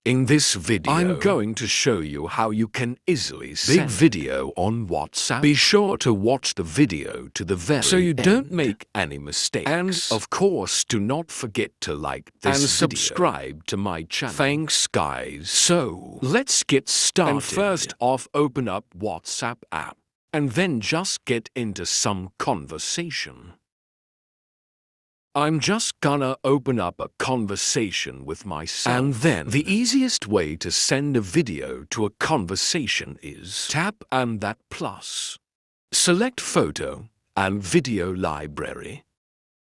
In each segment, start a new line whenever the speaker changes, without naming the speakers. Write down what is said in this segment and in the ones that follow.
In this video,
I'm
going to show you how you can easily send video on WhatsApp. Be sure to watch the video to the very
so you don't
end.
make any mistakes.
And of course, do not forget to like this
and
video.
subscribe to my channel.
Thanks, guys. So, let's get started. And first off, open up WhatsApp app. And then just get into some conversation. I'm just gonna open up a conversation with myself. And then, the easiest way to send a video to a conversation is tap and that plus. Select photo and video library.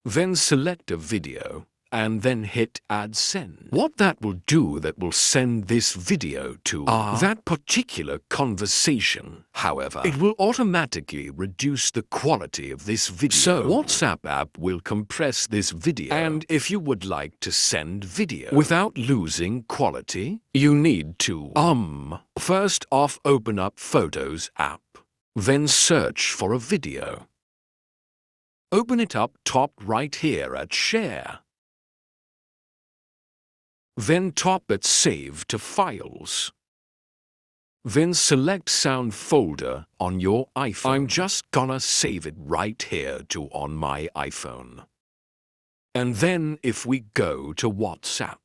Then select a video and then hit add send. What that will do, that will send this video to that particular conversation. However, it will automatically reduce the quality of this video. So WhatsApp app will compress this video. And if you would like to send video without losing quality, you need to first off open up Photos app. Then search for a video. Open it up top right here at Share. Then tap at Save to Files. Then select Sound folder on your iPhone. I'm just gonna save it right here on my iPhone. And then if we go to WhatsApp,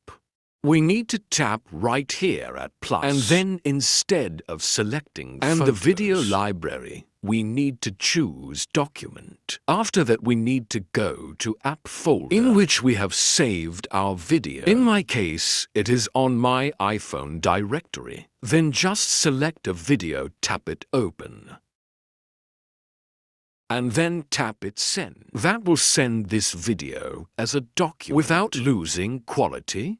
we need to tap right here at plus. And then instead of selecting the video library, we need to choose Document. After that, we need to go to App folder, in which we have saved our video. In my case, it is on my iPhone directory. Then just select a video, tap it open. And then tap it send. That will send this video as a document without losing quality.